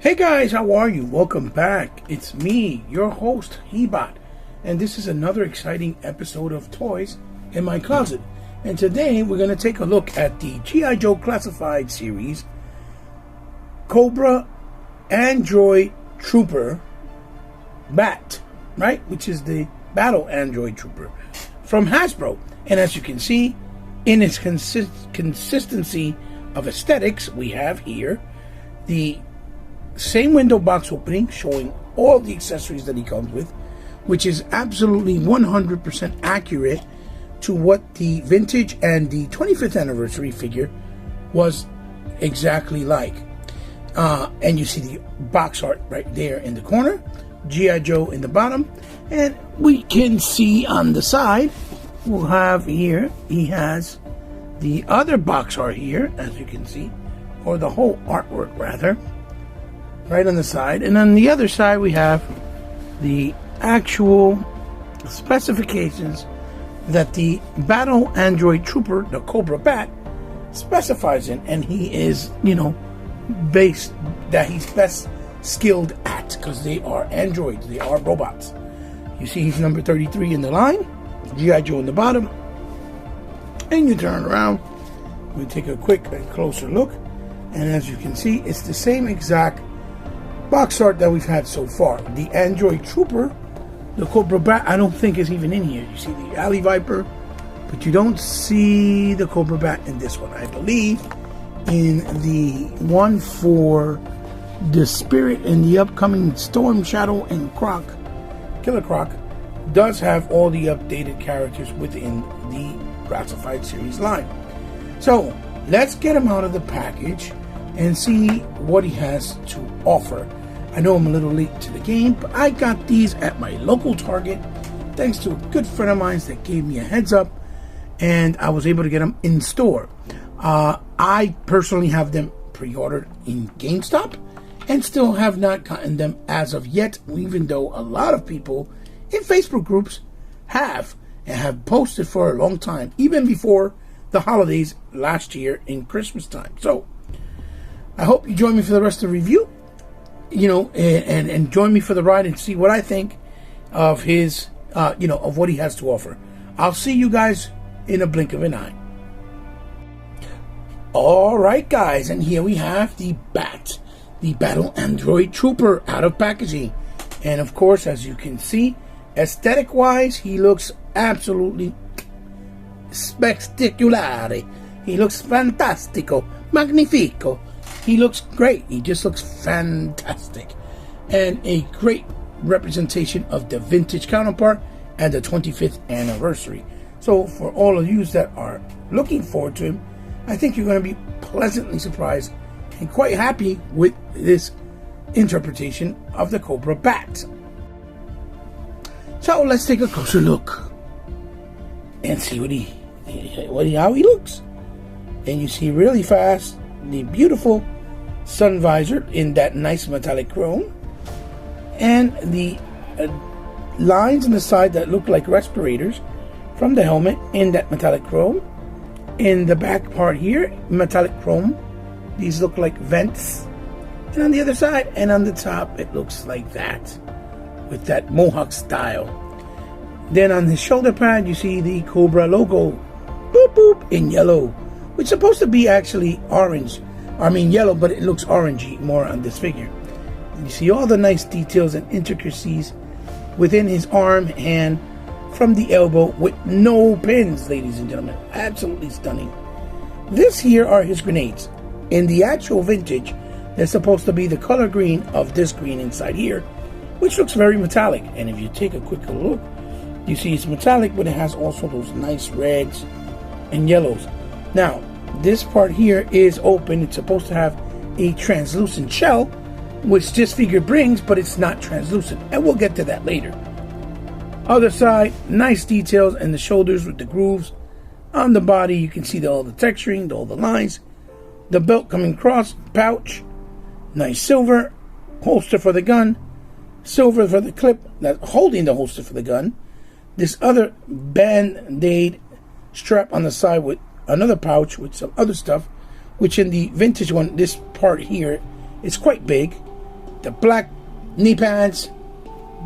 Hey guys, how are you? Welcome back. It's me, your host, B.A.T, and this is another exciting episode of Toys in My Closet. And today we're going to take a look at the G.I.Joe Classified series Cobra Android Trooper B.A.T, right? Which is the Battle Android Trooper from Hasbro. And as you can see, in its consistency of aesthetics, we have here the same window box opening showing all the accessories that he comes with, which is absolutely 100% accurate to what the vintage and the 25th anniversary figure was exactly like. And you see the box art right there in the corner, G.I. Joe in the bottom, and we can see on the side, we'll have here, he has the other box art here, as you can see, or the whole artwork rather, right on the side. And on the other side we have the actual specifications that the Battle Android Trooper, the Cobra B.A.T, specifies in, and he is, he's best skilled at, because they are androids, they are robots. You see he's number 33 in the line, G.I. Joe in the bottom, and you turn around, we take a quick and closer look, and as you can see, it's the same exact box art that we've had so far. The Android Trooper, the Cobra B.A.T, I don't think is even in here. You see the Alley Viper, but you don't see the Cobra B.A.T in this one. I believe in the one for the Spirit and the upcoming Storm Shadow and Killer Croc does have all the updated characters within the Classified series line. So let's get him out of the package and see what he has to offer. I know I'm a little late to the game, but I got these at my local Target thanks to a good friend of mine that gave me a heads up, and I was able to get them in store. I personally have them pre-ordered in GameStop and still have not gotten them as of yet, even though a lot of people in Facebook groups have and have posted for a long time, even before the holidays last year in Christmas time. So I hope you join me for the rest of the review, and join me for the ride and see what I think of his, of what he has to offer. I'll see you guys in a blink of an eye. All right, guys, and here we have the B.A.T, the Battle Android Trooper, out of packaging. And of course, as you can see, aesthetic-wise, he looks absolutely spectacular. He looks fantastico, magnifico. He looks great. He just looks fantastic. And a great representation of the vintage counterpart and the 25th anniversary. So for all of you that are looking forward to him, I think you're going to be pleasantly surprised and quite happy with this interpretation of the Cobra B.A.T. So let's take a closer look and see how he looks. And you see really fast the beautiful sun visor in that nice metallic chrome, and the lines on the side that look like respirators from the helmet in that metallic chrome. In the back part here, metallic chrome, these look like vents, and on the other side and on the top it looks like that with that mohawk style. Then on the shoulder pad you see the Cobra logo, boop boop, in yellow, which is supposed to be actually yellow, but it looks orangey more on this figure. And you see all the nice details and intricacies within his arm, hand, from the elbow, with no pins, ladies and gentlemen. Absolutely stunning. This here are his grenades. In the actual vintage, they're supposed to be the color green of this green inside here, which looks very metallic. And if you take a quick look, you see it's metallic, but it has also those nice reds and yellows. Now, this part here is open. It's supposed to have a translucent shell, which this figure brings, but it's not translucent, and we'll get to that later. Other side, nice details in the shoulders with the grooves. On the body, you can see all the texturing, all the lines. The belt coming across, pouch, nice silver, holster for the gun, silver for the clip that's holding the holster for the gun. This other band-aid strap on the side with another pouch with some other stuff, which in the vintage one, this part here is quite big. the black knee pads,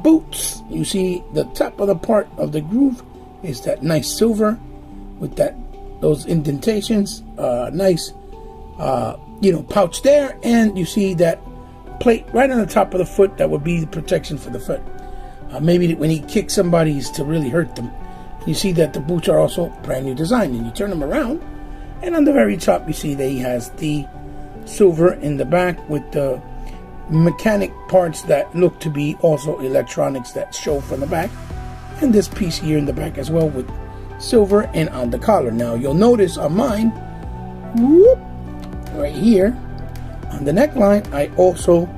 boots. You see the top of the part of the groove is that nice silver with those indentations, nice pouch there, and you see that plate right on the top of the foot that would be the protection for the foot. Maybe when he kicks somebody to really hurt them. You see that the boots are also brand new design, and you turn them around, and on the very top you see that he has the silver in the back with the mechanic parts that look to be also electronics that show from the back, and this piece here in the back as well with silver and on the collar. Now you'll notice on mine, whoop, right here on the neckline, I also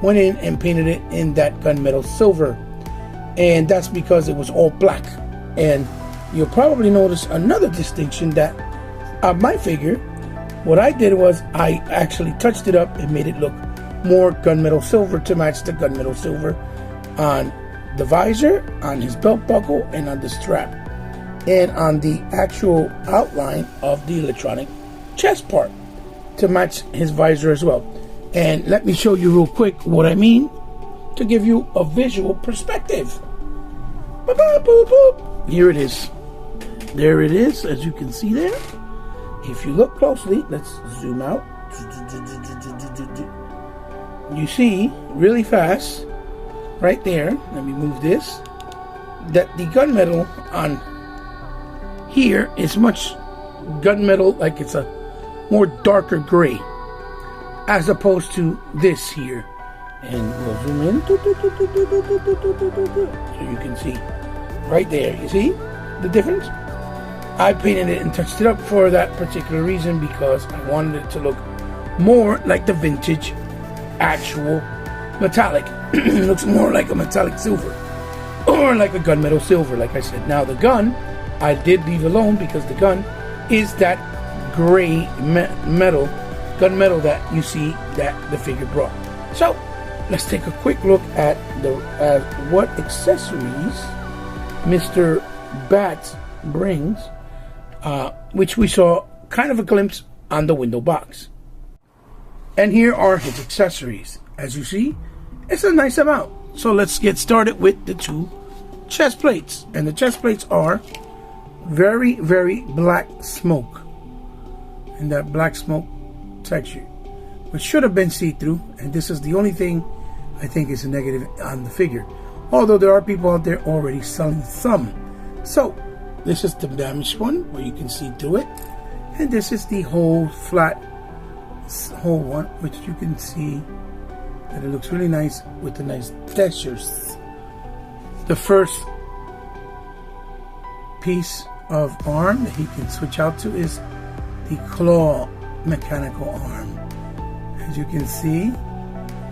went in and painted it in that gunmetal silver, and that's because it was all black. And you'll probably notice another distinction that on my figure, what I did was I actually touched it up and made it look more gunmetal silver to match the gunmetal silver on the visor, on his belt buckle, and on the strap, and on the actual outline of the electronic chest part to match his visor as well. And let me show you real quick what I mean to give you a visual perspective. Boop, boop, boop, boop. Here it is. There it is, as you can see there. If you look closely, let's zoom out. You see really fast right there, let me move this, that the gunmetal on here is much gunmetal, like it's a more darker gray as opposed to this here. And we'll zoom in so you can see right there. You see the difference? I painted it and touched it up for that particular reason, because I wanted it to look more like the vintage actual metallic. It looks more like a metallic silver or like a gunmetal silver, like I said. Now the gun I did leave alone because the gun is that gray metal, gunmetal that you see that the figure brought. So let's take a quick look at what accessories Mr. B.A.T brings, which we saw kind of a glimpse on the window box. And here are his accessories. As you see, it's a nice amount. So let's get started with the two chest plates. And the chest plates are very, very black smoke. And that black smoke texture, which should have been see-through. And this is the only thing I think is a negative on the figure. Although there are people out there already selling some. So this is the damaged one where you can see through it. And this is the whole flat whole one, which you can see that it looks really nice with the nice textures. The first piece of arm that he can switch out to is the claw mechanical arm. As you can see,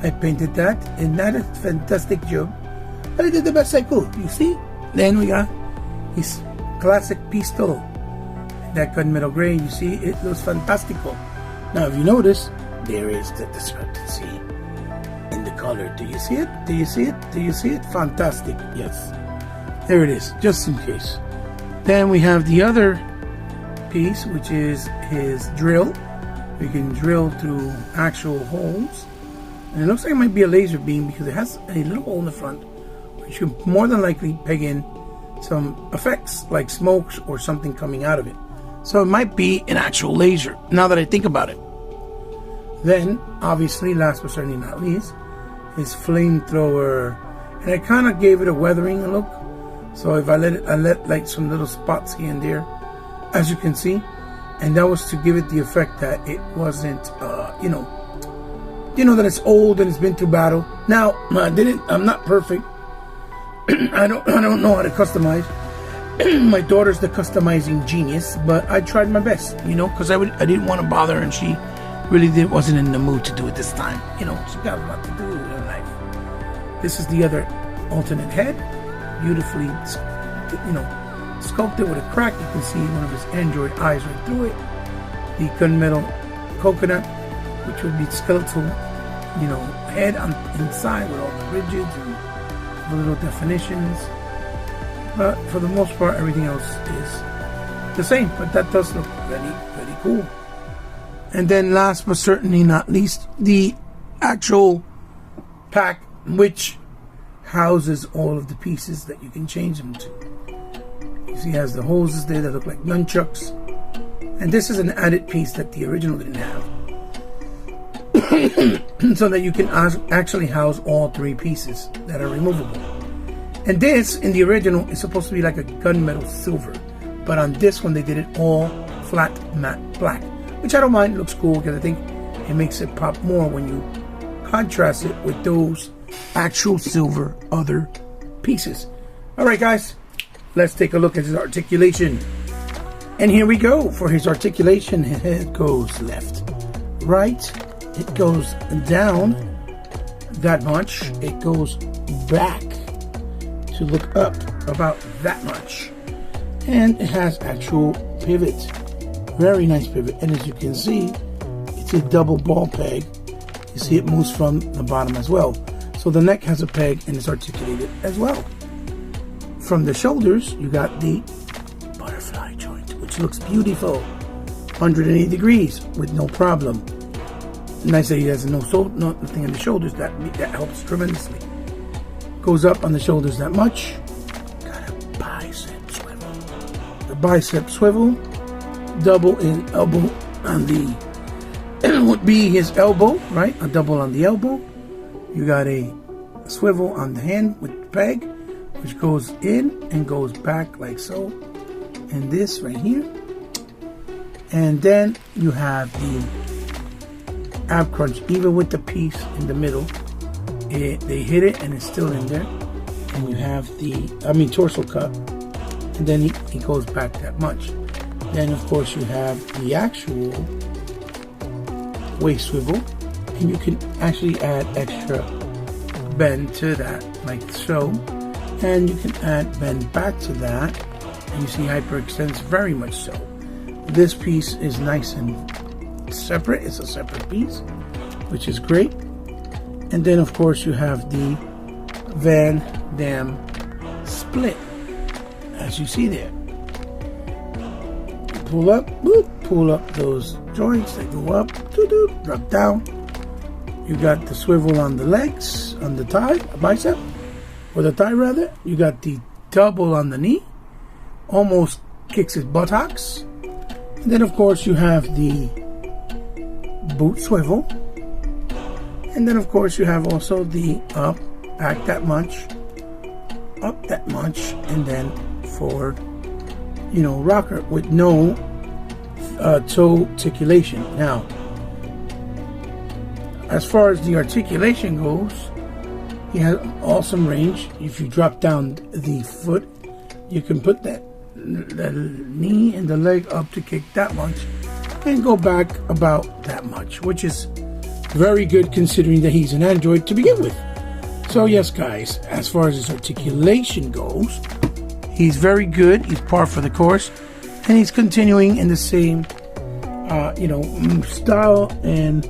I painted that, and that is a fantastic job. But I did the best I could, you see? Then we got his classic pistol, that gunmetal gray. You see, it looks fantastical. Now, if you notice, there is the discrepancy in the color. Do you see it? Do you see it? Do you see it? Fantastic. Yes. There it is, just in case. Then we have the other piece, which is his drill. We can drill through actual holes. And it looks like it might be a laser beam because it has a little hole in the front, which you more than likely peg in some effects like smokes or something coming out of it. So it might be an actual laser, now that I think about it. Then, obviously, last but certainly not least, his flamethrower. And I kind of gave it a weathering look. So if I let like some little spots here and there, as you can see. And that was to give it the effect that it wasn't, that it's old and it's been through battle. Now, I'm not perfect. I don't know how to customize. My daughter's the customizing genius, but I tried my best, because I didn't want to bother, and she really wasn't in the mood to do it this time. She got a lot to do in her life. This is the other alternate head, beautifully, sculpted with a crack. You can see one of his android eyes right through it. The gunmetal coconut, which would be skeletal, head on inside with all the ridges and the little definitions. But for the most part, everything else is the same. But that does look very, very cool. And then last but certainly not least, the actual pack which houses all of the pieces that you can change them to. You see, it has the hoses there that look like nunchucks, and this is an added piece that the original didn't have, so that you can actually house all 3 pieces that are removable. And this, in the original, is supposed to be like a gunmetal silver, but on this one they did it all flat matte black, which I don't mind. It looks cool because I think it makes it pop more when you contrast it with those actual silver other pieces. Alright guys, let's take a look at his articulation. And here we go. For his articulation, it goes left, right, it goes down that much, it goes back to look up about that much, and it has actual pivot. Very nice pivot, and as you can see, it's a double ball peg. You see it moves from the bottom as well. So the neck has a peg and it's articulated as well. From the shoulders, you got the butterfly joint, which looks beautiful. 180 degrees with no problem. Nice that he has nothing in the shoulders. That helps tremendously. Goes up on the shoulders that much. Got a bicep swivel. The bicep swivel, double in elbow on the, it would be his elbow, right? A double on the elbow. You got a swivel on the hand with the peg, which goes in and goes back like so. And this right here. And then you have the ab crunch, even with the piece in the middle. They hit it and it's still in there. And you have the, torso cut. And then he goes back that much. Then of course you have the actual waist swivel. And you can actually add extra bend to that, like so. And you can add bend back to that. And you see hyperextends very much so. This piece is nice and separate. It's a separate piece, which is great. And then of course you have the Van Damme split, as you see there. Pull up, boop, pull up those joints. They go up, drop down. You got the swivel on the legs, on the thigh, bicep, or the thigh rather. You got the double on the knee, almost kicks his buttocks. And then of course you have the boot swivel. And then of course you have also the up, back that much, up that much, and then forward, rocker with no toe articulation. Now, as far as the articulation goes, he has awesome range. If you drop down the foot, you can put the knee and the leg up to kick that much and go back about that much, which is very good considering that he's an android to begin with. So yes guys, as far as his articulation goes, he's very good. He's par for the course, and he's continuing in the same style and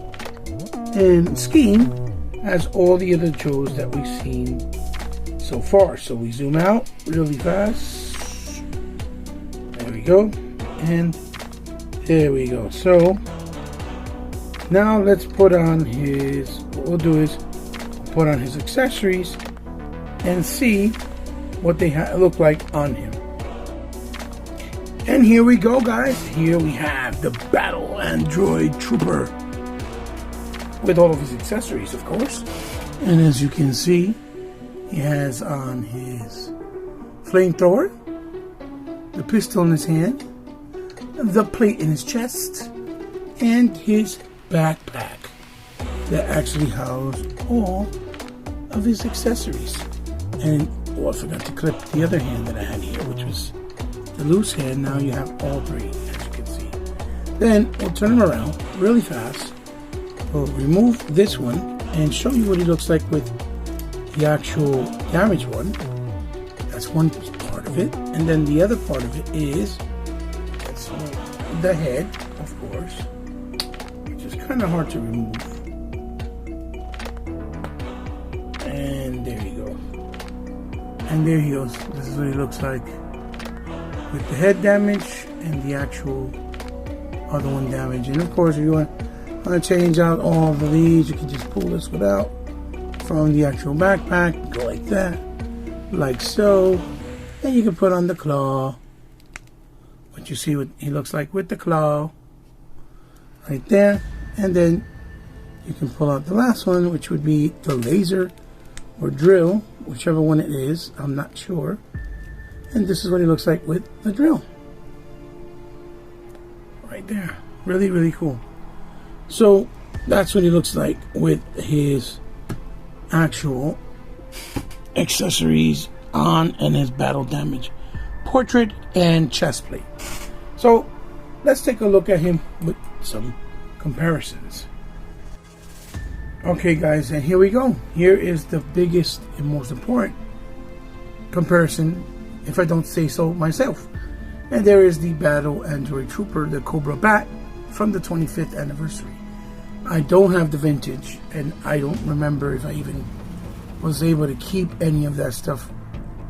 scheme as all the other Joes that we've seen so far. So we zoom out really fast. There we go. And there we go. So now let's put on what we'll do is put on his accessories and see what they look like on him. And here we go guys. Here we have the Battle Android Trooper with all of his accessories, of course. And as you can see, he has on his flamethrower, the pistol in his hand, the plate in his chest, and his backpack that actually housed all of his accessories. And I forgot to clip the other hand that I had here, which was the loose hand. Now you have all 3, as you can see. Then we'll turn him around really fast. We'll remove this one and show you what he looks like with the actual damaged one. That's one part of it. And then the other part of it is the head, of course, which is kind of hard to remove. And there you go. And there he goes. This is what he looks like with the head damage and the actual other one damage. And of course, if you want to change out all of these, you can just pull this one out, from the actual backpack. Go like that, like so. And you can put on the claw. What you see what he looks like with the claw. Right there. And then you can pull out the last one, which would be the laser or drill, whichever one it is. I'm not sure. And this is what he looks like with the drill. Right there. Really, really cool. So that's what he looks like with his actual accessories on and his battle damage portrait and chest plate. So let's take a look at him with some comparisons. Okay guys, and here we go. Here is the biggest and most important comparison, if I don't say so myself. And there is the Battle Android Trooper, the Cobra B.A.T from the 25th anniversary. I don't have the vintage, and I don't remember if I even was able to keep any of that stuff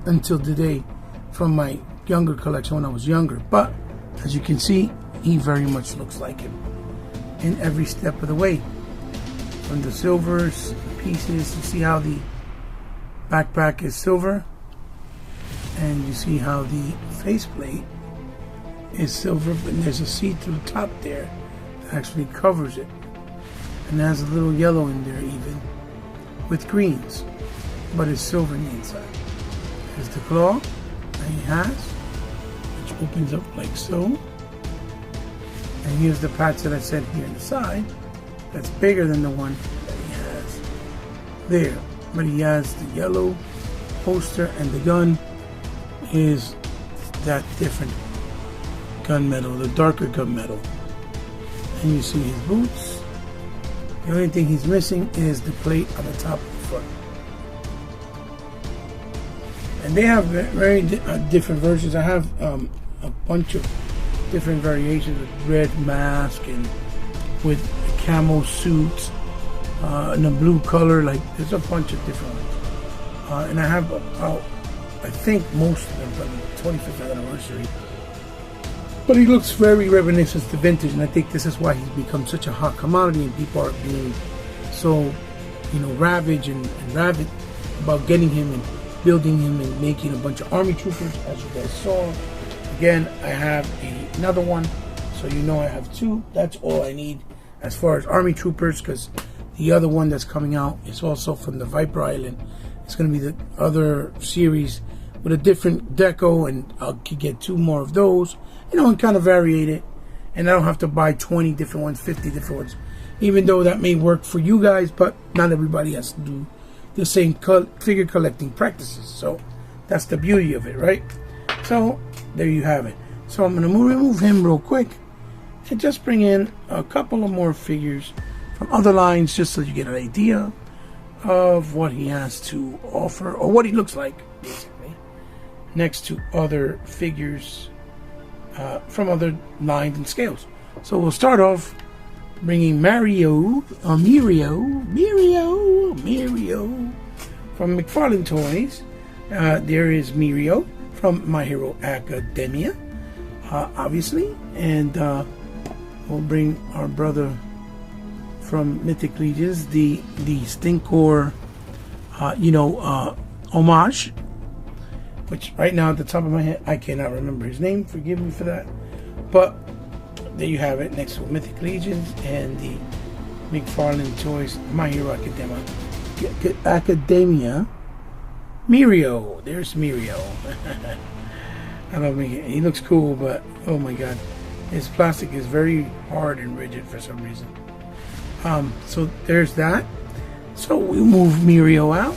until today from my younger collection when I was younger. But as you can see, he very much looks like him in every step of the way. From the silvers, the pieces, you see how the backpack is silver, and you see how the faceplate is silver, but there's a see-through top there that actually covers it, and has a little yellow in there even with greens, but it's silver on the inside. There's the claw that he has, which opens up like so, and here's the patch that I said here on the side that's bigger than the one that he has there, but he has the yellow poster, and the gun is that different gunmetal, the darker gunmetal. And you see his boots. The only thing he's missing is the plate on the top of the foot. And they have very different versions. I have a bunch of different variations with red mask and with a camo suit in a blue color. Like, there's a bunch of different ones. And I have about, I think most of them from the 25th anniversary. But he looks very reminiscent to vintage, and I think this is why he's become such a hot commodity, and people are being so, you know, ravaged and rabid about getting him and building him and making a bunch of army troopers, as you guys saw. Again, I have another one, so you know I have two. That's all I need as far as army troopers, because the other one that's coming out is also from the Viper Island. It's going to be the other series with a different deco, and I could get two more of those, you know, and kind of variate it. And I don't have to buy 20 different ones, 50 different ones, even though that may work for you guys, but not everybody has to do the same figure collecting practices. So that's the beauty of it, right? So there you have it. So I'm going to remove him real quick and just bring in a couple of more figures from other lines, just so you get an idea of what he has to offer, or what he looks like, basically, next to other figures from other lines and scales. So we'll start off bringing Mirio from McFarlane Toys. There is Mirio from My Hero Academia, obviously, and we'll bring our brother from Mythic Legions, the Stinkor, homage, which right now at the top of my head I cannot remember his name. Forgive me for that. But there you have it, next to Mythic Legions and the McFarlane Toys My Hero Academia. Mirio. There's Mirio. I love him. He looks cool, but oh my god, his plastic is very hard and rigid for some reason. So there's that. So we move Mirio out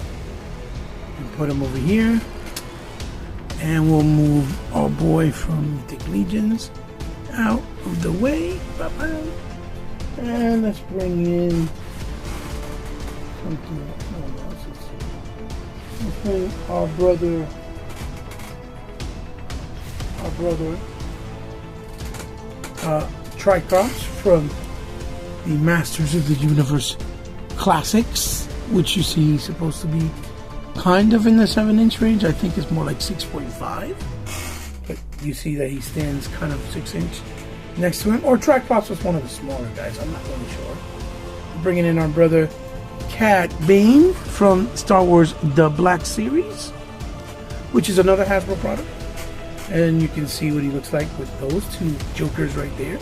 and put him over here, and we'll move our boy from Mythic Legions out of the way. Bye-bye. And let's bring in something else. Let's bring our brother Triclops from the Masters of the Universe Classics, which you see he's supposed to be kind of in the 7-inch range. I think it's more like 6.5, but you see that he stands kind of 6-inch next to him. Or Triclops was one of the smaller guys, I'm not really sure. Bringing in our brother Cad Bane from Star Wars The Black Series, which is another Hasbro product. And you can see what he looks like with those two Jokers right there,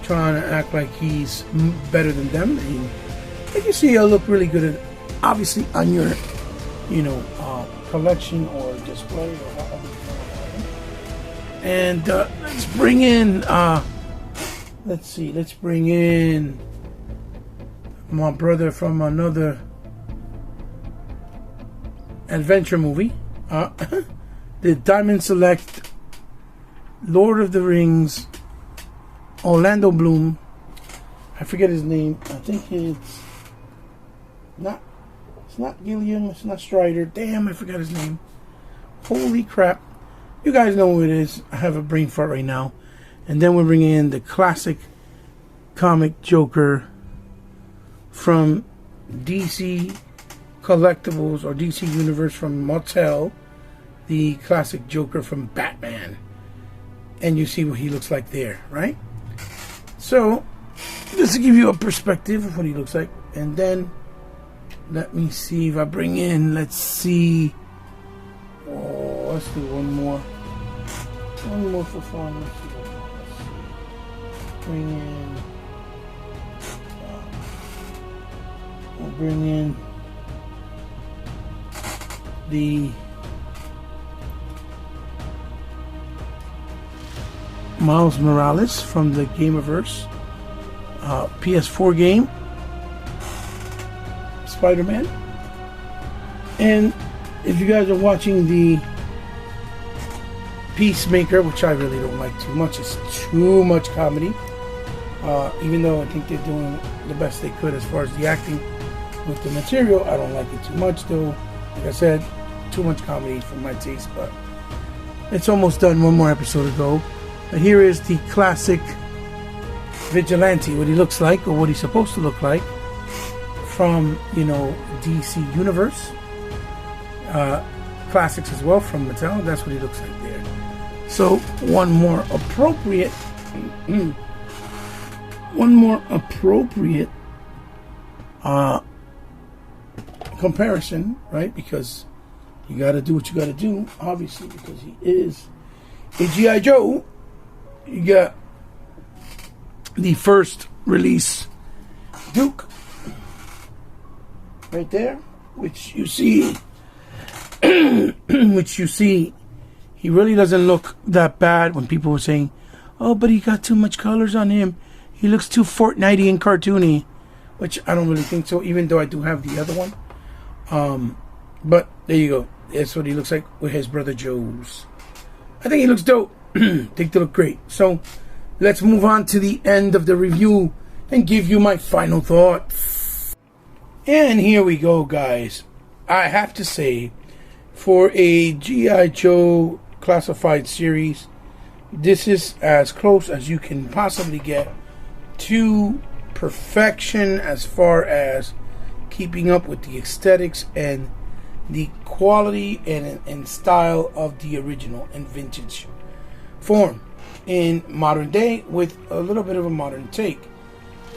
trying to act like he's better than them. And like you see, he'll look really good, obviously, on your, collection or display or however you want to. And let's bring in, let's bring in my brother from another adventure movie, the Diamond Select Lord of the Rings, Orlando Bloom. I forget his name. I think it's not Gilliam, it's not Strider. Damn, I forgot his name. Holy crap. You guys know who it is. I have a brain fart right now. And then we're bringing in the classic comic Joker from DC Collectibles or DC Universe from Mattel, the classic Joker from Batman. And you see what he looks like there, right? So, just to give you a perspective of what he looks like. And then, let me see if I bring in, let's see. Oh, let's do one more. One more for fun. Let's see. Bring in. We'll bring in the Miles Morales from the Gameverse PS4 game, Spider-Man. And if you guys are watching the Peacemaker, which I really don't like too much, it's too much comedy, even though I think they're doing the best they could as far as the acting with the material. I don't like it too much though. Like I said, too much comedy for my taste, but it's almost done. One more episode to go. But here is the classic Vigilante, what he looks like, or what he's supposed to look like, from, DC Universe. Classics as well from Mattel. That's what he looks like there. So, one more appropriate comparison, right? Because you got to do what you got to do, obviously, because he is a G.I. Joe. You got the first release Duke right there, which you see, he really doesn't look that bad. When people were saying, "Oh, but he got too much colors on him. He looks too Fortnite-y and cartoony," which I don't really think so, even though I do have the other one. But there you go. That's what he looks like with his brother Joe's. I think he looks dope. Think they look great. So let's move on to the end of the review and give you my final thoughts. And here we go, guys. I have to say, for a G.I. Joe classified series, this is as close as you can possibly get to perfection as far as keeping up with the aesthetics and the quality and style of the original and vintage form in modern day, with a little bit of a modern take.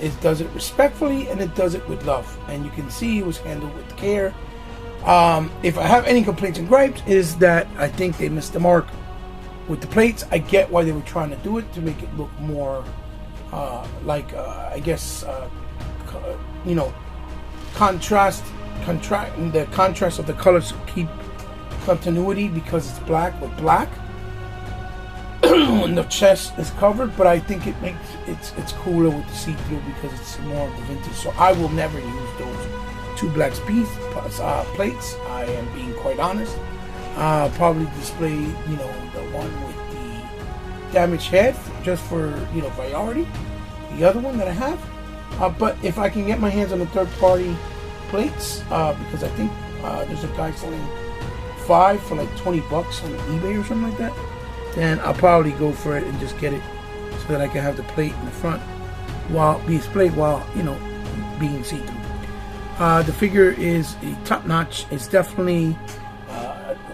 It does it respectfully and it does it with love, and you can see it was handled with care. If I have any complaints and gripes, is that I think they missed the mark with the plates. I get why they were trying to do it, to make it look more the contrast of the colors to keep continuity, because it's black with black when the chest is covered. But I think it makes it's cooler with the see-through because it's more of the vintage. So I will never use those two black plates. I am being quite honest. Probably display the one with the damaged head just for variety. The other one that I have, but if I can get my hands on the third-party plates, because I think there's a guy selling 5 for like $20 on eBay or something like that, then I'll probably go for it and just get it so that I can have the plate in the front while being displayed while being see-through. The figure is a top-notch. It's definitely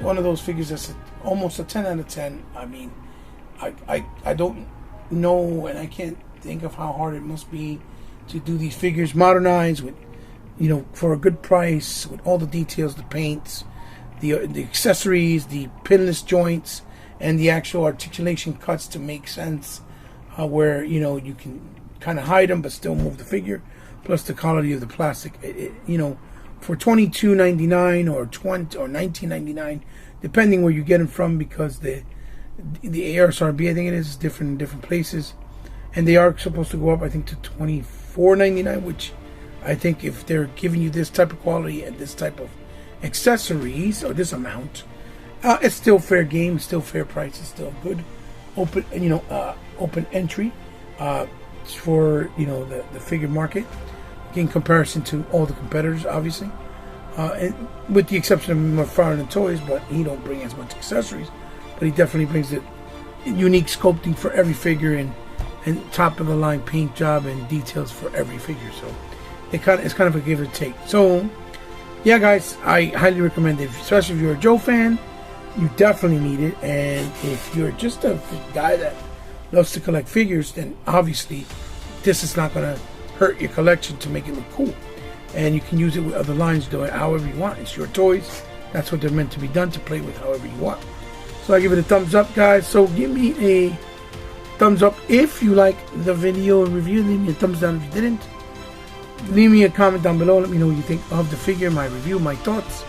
one of those figures that's almost a 10 out of 10. I mean, I don't know, and I can't think of how hard it must be to do these figures modernized with you know, for a good price with all the details, the paints, the accessories, the pinless joints, and the actual articulation cuts to make sense, where, you know, you can kind of hide them but still move the figure, plus the quality of the plastic. You know, for $22.99 or $19.99, depending where you get them from, because the ASRB, I think it is different in different places, and they are supposed to go up, I think, to $24.99, which I think if they're giving you this type of quality and this type of accessories, or this amount, it's still fair game, still fair price, it's still good open, you know, open entry for, you know, the figure market in comparison to all the competitors, obviously, and with the exception of McFarlane and Toys, but he don't bring as much accessories, but he definitely brings it unique sculpting for every figure, and top of the line paint job and details for every figure. So it's kind of a give and take. So yeah, guys, I highly recommend it, especially if you're a Joe fan. You definitely need it. And if you're just a guy that loves to collect figures, then obviously this is not going to hurt your collection to make it look cool. And you can use it with other lines, do it however you want. It's your toys. That's what they're meant to be done, to play with however you want. So I give it a thumbs up, guys. So give me a thumbs up if you like the video and review. Leave me a thumbs down if you didn't. Leave me a comment down below. Let me know what you think of the figure, my review, my thoughts.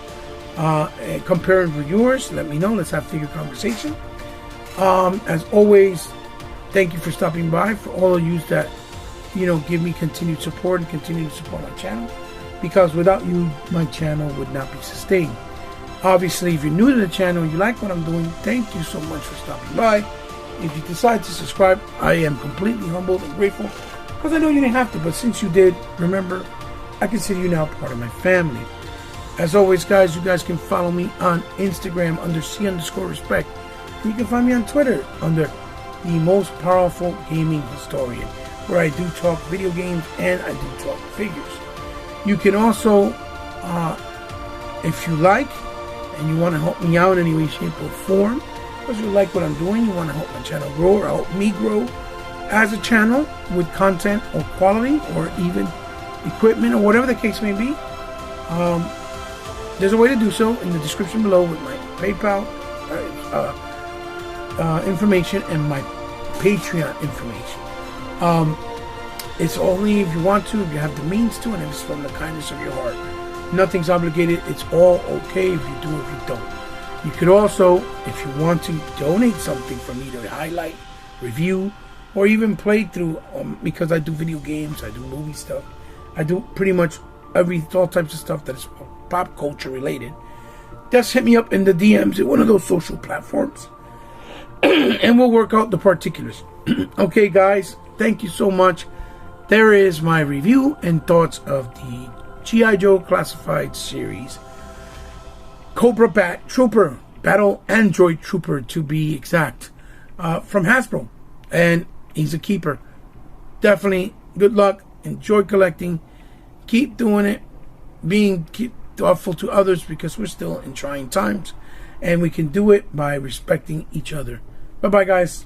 Comparing with yours. Let me know. Let's have figure conversation. As always, thank you for stopping by. For all of you that, you know, give me continued support and continue to support my channel, because without you, my channel would not be sustained. Obviously, if you're new to the channel and you like what I'm doing, thank you so much for stopping by. If you decide to subscribe, I am completely humbled and grateful, because I know you didn't have to, but since you did, remember, I consider you now part of my family. As always, guys, you guys can follow me on Instagram under C_respect. And you can find me on Twitter under the most powerful gaming historian, where I do talk video games and I do talk figures. You can also, if you like, and you want to help me out in any way, shape, or form, because you like what I'm doing, you want to help my channel grow, or help me grow as a channel with content or quality, or even equipment, or whatever the case may be, there's a way to do so in the description below with my PayPal information and my Patreon information. It's only if you want to, if you have the means to, and if it's from the kindness of your heart. Nothing's obligated. It's all okay if you do, if you don't. You could also, if you want to, donate something for me to highlight, review, or even play through, because I do video games, I do movie stuff, I do pretty much all types of stuff that is pop culture related. Just hit me up in the DMs at one of those social platforms, and we'll work out the particulars. Okay, guys, thank you so much. There is my review and thoughts of the G.I. Joe Classified series, Cobra B.A.T Trooper, Battle Android Trooper to be exact, from Hasbro, and he's a keeper. Definitely good luck, enjoy collecting, keep doing it, keep thoughtful to others, because we're still in trying times, and we can do it by respecting each other. Bye bye, guys.